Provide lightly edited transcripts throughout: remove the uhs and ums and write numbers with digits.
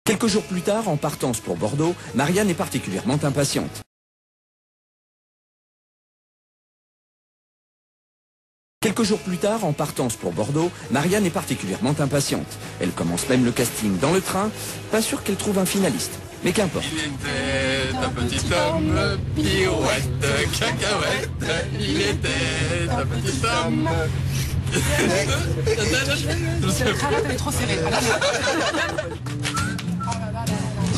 Quelques jours plus tard, en partance pour Bordeaux, Marianne est particulièrement impatiente. Quelques jours plus tard, en partance pour Bordeaux, Marianne est particulièrement impatiente. Elle commence même le casting dans le train, pas sûre qu'elle trouve un finaliste. Mais qu'importe. Il était un petit homme, pirouette, cacahuète. Il était un petit homme. Cette cravate, elle est trop serrée.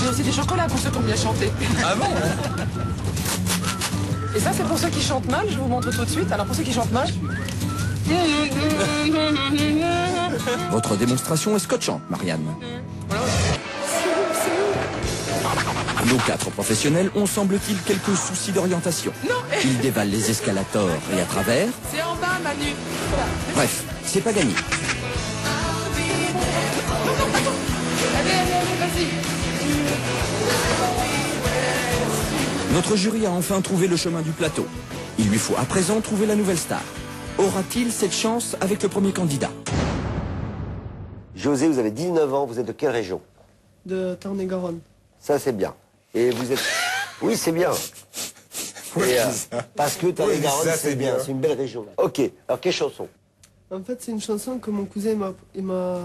J'ai aussi des chocolats pour ceux qui ont bien chanté. Ah bon? Et ça, c'est pour ceux qui chantent mal, je vous montre tout de suite. Alors, pour ceux qui chantent mal... Votre démonstration est scotchante, Marianne. Nos 4 professionnels ont, semble-t-il, quelques soucis d'orientation. Ils dévalent les escalators et à travers... C'est en bas, Manu. Voilà. Bref, c'est pas gagné. Allez, vas-y. Notre jury a enfin trouvé le chemin du plateau. Il lui faut à présent trouver la nouvelle star. Aura-t-il cette chance avec le premier candidat? José, vous avez 19 ans, vous êtes de quelle région? De Tarn-et-Garonne. Ça, c'est bien. Et vous êtes... Oui, c'est bien. Et, parce que Tarn-et-Garonne, c'est bien. C'est une belle région. Ok, alors quelle chanson? En fait, c'est une chanson que mon cousin il m'a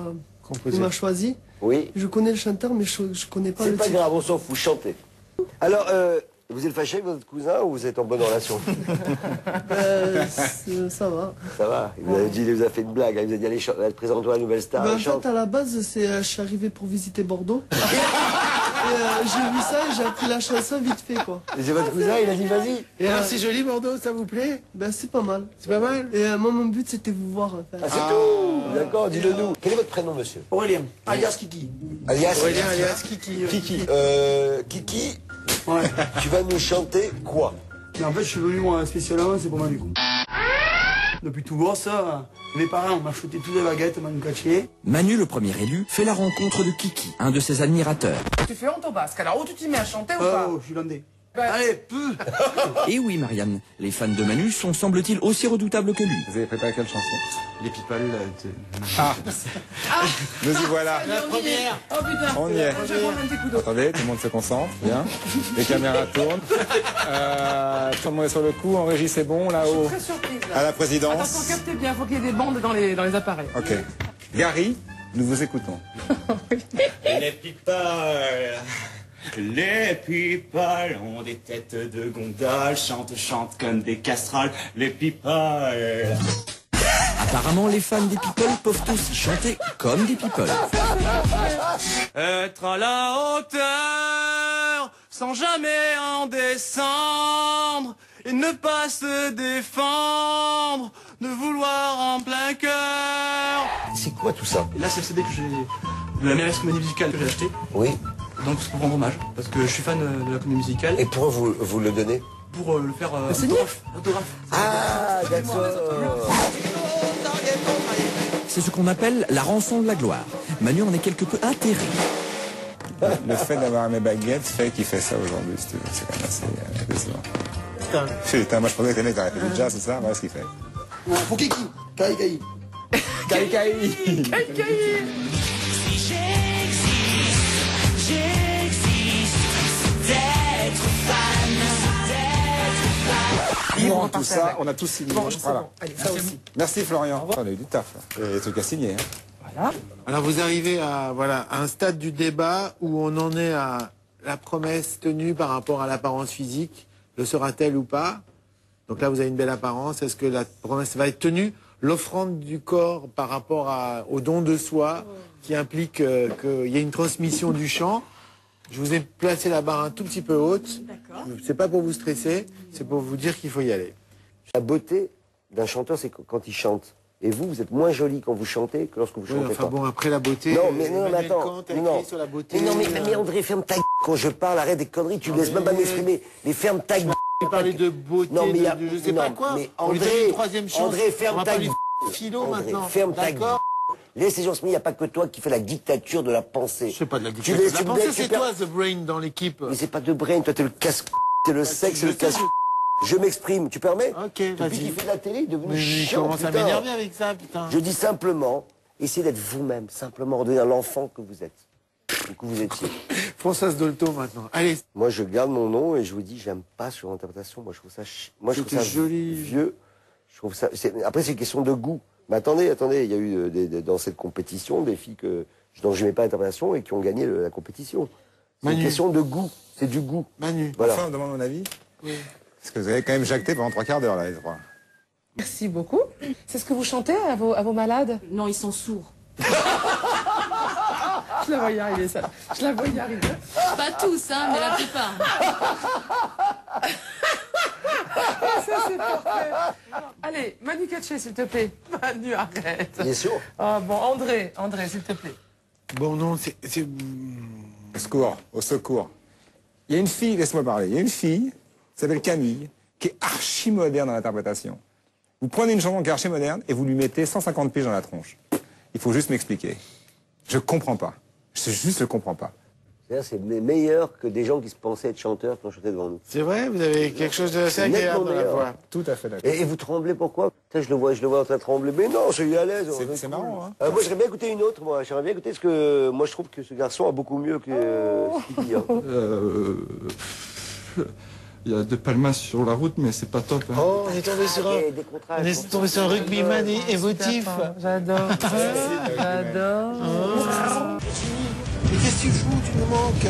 choisi. Oui. Je connais le chanteur, mais je connais pas le titre. C'est pas grave, on s'en fout, chantez. Alors, vous êtes fâché avec votre cousin ou vous êtes en bonne relation? Ça va. Ça va. Il vous a fait une blague. Il vous a dit, allez, présente-toi la nouvelle star. En fait, à la base, je suis arrivé pour visiter Bordeaux. Et j'ai vu ça et j'ai appris la chanson vite fait, quoi. Et c'est votre cousin, il a dit, vas-y. Et alors, c'est joli Bordeaux, ça vous plaît? Ben, c'est pas mal. C'est pas mal? Et moi, mon but, c'était vous voir, en fait. Ah, c'est tout. D'accord, dis-le nous. Quel est votre prénom, monsieur? Aurélien, alias Kiki. Alias Aurélien, alias Kiki. Kiki. Kiki, Ouais. tu vas nous chanter quoi? Mais en fait, je suis venu moi spécialement, c'est pour moi du coup. Depuis tout gosse, mes parents m'ont acheté toutes les baguettes, m'ont caché. Manu, le premier élu, fait la rencontre de Kiki, un de ses admirateurs. Tu fais honte au basque. Alors, où tu t'y mets à chanter ou pas? Oh, je suis landais. Ben, Allez, peu. Et oui, Marianne, les fans de Manu sont, semble-t-il, aussi redoutables que lui. Vous avez préparé quelle chanson? Les people. Ah, nous y voilà. La première. Oh putain. On y est. Je vais prendre un petit coup d'eau. Attendez, tout le monde se concentre, bien. Les caméras tournent. Tout le monde est sur le coup, en régie c'est bon, là-haut. Très surprise, là. À la Attention, présidence. captez bien, faut qu'il y ait des bandes dans les appareils. Ok. Gary, nous vous écoutons. Les people, les people ont des têtes de gondole, chantent comme des casseroles. Les people. Apparemment, les fans des People peuvent aussi chanter comme des People. Être à la hauteur, sans jamais en descendre, et ne pas se défendre, de vouloir en plein cœur. C'est quoi tout ça? Là, c'est le CD que j'ai, de la meilleure comédie musicale que j'ai acheté. Oui. Donc c'est pour rendre hommage, parce que je suis fan de la comédie musicale. Et pourquoi vous le donnez? Pour le faire autographe. Ah, d'accord. C'est ce qu'on appelle la rançon de la gloire. Manu en est quelque peu atterré. Le fait d'avoir mes baguettes fait qu'il fait ça aujourd'hui, si tu veux. C'est quand même assez décevant. Putain, moi je pensais que t'es né, t'aurais fait du jazz, c'est ça? Voilà ce qu'il fait. Pour Kiki. Kai Kai. Kai Kai. Bon, tout ça, on a tous signé. Bon, c'est Voilà. bon. Allez, ça aussi. Merci Florian. On a eu du taf. Là. Et des trucs à signer. Hein. Voilà. Alors vous arrivez à un stade du débat où on en est à la promesse tenue par rapport à l'apparence physique. Le sera-t-elle ou pas? Donc là, vous avez une belle apparence. Est-ce que la promesse va être tenue? L'offrande du corps par rapport au don de soi qui implique qu'il y ait une transmission du chant. Je vous ai placé la barre un tout petit peu haute. C'est pas pour vous stresser, c'est pour vous dire qu'il faut y aller. La beauté d'un chanteur, c'est quand il chante. Et vous êtes moins jolie quand vous chantez que lorsque vous chantez Enfin pas. bon, après la beauté, Non, mais non, mais Emmanuel attends. Kant a écrit Non. sur la beauté. Mais non, mais André, ferme ta gueule quand je parle, arrête des conneries, tu ne laisses même pas m'exprimer. Mais ferme ta gueule. Tu parlais de beauté, Non, mais il y a- de je sais non, pas quoi. mais On lui donne André, une troisième chance. André, ferme On va ta pas lui gueule. faire philo André, maintenant. ferme ta D'accord. Laisse les gens se mettre, il n'y a pas que toi qui fais la dictature de la pensée. C'est pas de la Tu dictature. laisses- La tu pensée, me- c'est tu perds- toi, The Brain, dans l'équipe. Mais c'est pas de brain, toi t'es le casse, t'es le sexe, je le sais, casse. Je m'exprime, tu permets? Ok, Depuis vas-y. qu'il fait de la télé, il est devenu Mais il chiant, commence à putain. m'énerver avec ça, putain. Je dis simplement, essayez d'être vous-même, simplement, redevenir l'enfant que vous êtes. Du coup, vous étiez. Françoise Dolto maintenant. Allez. Moi, je garde mon nom et je vous dis, j'aime pas sur l'interprétation. Moi, je trouve ça, moi, je trouve ça joli. Vieux. Je trouve ça. Après, c'est une question de goût. Mais attendez, il y a eu dans cette compétition des filles dont je n'aimais pas l'interprétation et qui ont gagné la compétition. C'est une question de goût. C'est du goût. Manu. Voilà. Enfin, on demande mon avis. Oui. Parce que vous avez quand même jacté pendant 3 quarts d'heure, là, les trois. Merci beaucoup. C'est ce que vous chantez à vos malades? Non, ils sont sourds. Je la vois y arriver, ça. Je la vois y arriver. Pas tous, hein, mais la plupart. Ça, c'est parfait. Allez, Manu Katché, s'il te plaît. Manu, arrête. Bien sûr. Ah bon, André, s'il te plaît. Bon, non, c'est... Au secours, au secours. Il y a une fille, laisse-moi parler, il y a une fille, qui s'appelle Camille, qui est archi moderne dans l'interprétation. Vous prenez une chanson qui est archi moderne et vous lui mettez 150 piges dans la tronche. Il faut juste m'expliquer. Je comprends pas. Je comprends pas. C'est meilleur que des gens qui se pensaient être chanteurs qui ont chanté devant nous. C'est vrai, vous avez quelque chose d'assez agréable dans la voix. Tout à fait d'accord. Et vous tremblez pourquoi? Je le vois en train de trembler. Mais non, je suis à l'aise. C'est marrant, hein. Moi, j'aimerais bien écouter une autre. Moi, j'aimerais bien écouter parce que moi, je trouve que ce garçon a beaucoup mieux que ce qu'il dit. Il y a De Palmas sur la route, mais c'est pas top. Hein. Oh, on est tombé sur un rugbyman émotif. J'adore. J'adore. Mais qu'est-ce que tu fous? Tu nous manques.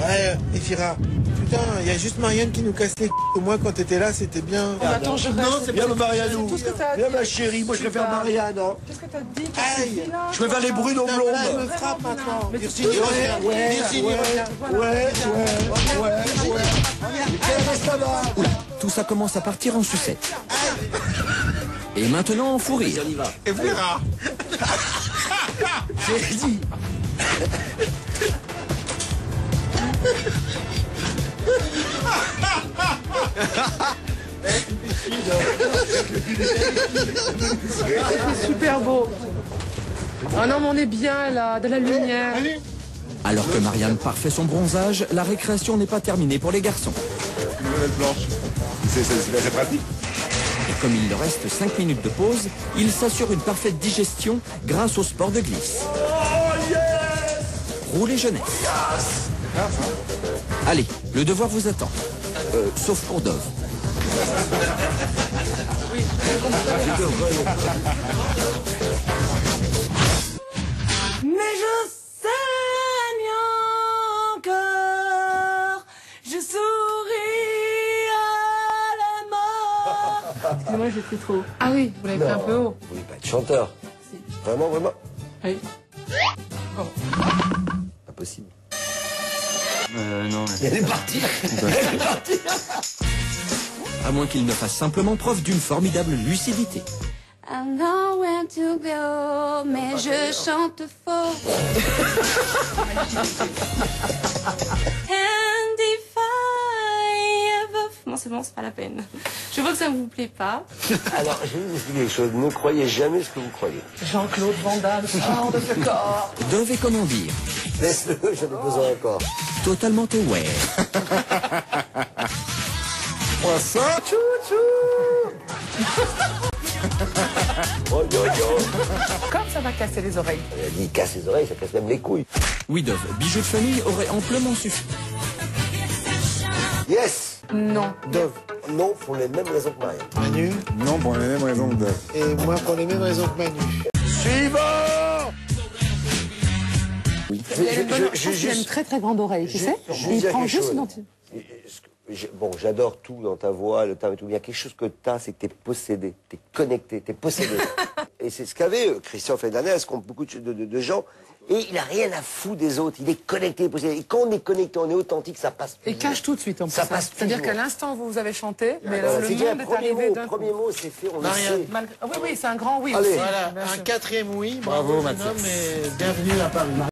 Ouais, Ephira. Putain, il y a juste Marianne qui nous casse les couilles. Moi, quand t'étais là, c'était bien. Attends, je Non, c'est bien Marianne. tout ce que t'as Bien dit. ma chérie, moi je préfère Marianne. Hein. Qu'est-ce que t'as dit? Aïe. Je préfère les brunes aux Elle blondes. me frappe maintenant. Mais Virginie revient. Virginie revient. Ouais. Ça va. Oula, tout ça commence à partir en sucette. Et maintenant en fou rire. On y va. Et verra. J'ai dit. C'est super beau. Oh non, mais on est bien là, de la lumière. Alors que Marianne parfait son bronzage, la récréation n'est pas terminée pour les garçons. Une nouvelle planche. C'est pratique. Et comme il leur reste 5 minutes de pause, ils s'assurent une parfaite digestion grâce au sport de glisse. Roulez jeunesse. Allez, le devoir vous attend. Sauf pour Dove. Mais je saigne encore, je souris à la mort. Excusez-moi, j'ai pris trop. Ah oui, vous l'avez fait un peu haut. Vous voulez pas être chanteur? Vraiment? Oui. Pas possible. Non, mais... Elle est partie. À moins qu'il ne fasse simplement preuve d'une formidable lucidité. I know where to go, mais je chante faux. And if I ever... Bon, c'est bon, c'est pas la peine. Je vois que ça ne vous plaît pas. Alors, je vais vous expliquer quelque chose. Ne croyez jamais ce que vous croyez. Jean-Claude Van Damme sort de ce corps. Dove est comment dire? Laisse-le, j'en ai besoin encore. Totalement aware. Poisson. Oh yo yo. Comme ça va casser les oreilles. Elle a dit casse les oreilles, ça casse même les couilles. Oui, Dove, bijoux de famille aurait amplement suffi. Yes. Non. Dove. Non, pour les mêmes raisons que Marianne. Manu. Non, pour les mêmes raisons que Dove. Et moi, pour les mêmes raisons que Manu. Suivant. Oui. Il a une très très grande oreille, tu sais. Il prend juste une dentille. Bon, j'adore tout dans ta voix, le timbre et tout. Il y a quelque chose que t'as, c'est que t'es possédé, t'es connecté, t'es possédé. Et c'est ce qu'avait Christian Federnes, comme beaucoup de gens. Et il a rien à foutre des autres. Il est connecté, possédé. Et quand on est connecté, on est authentique, ça passe. Et cache tout de suite en plus. Ça passe. C'est-à-dire qu'à l'instant où vous avez chanté, mais le C'est monde est arrivé d'un coup. premier mot, c'est fait, on le Marianne. sait. Ah oui, oui, c'est un grand oui. Allez. aussi. Voilà, un quatrième oui. Bravo, jeune Mathias. homme, et bienvenue à Paris.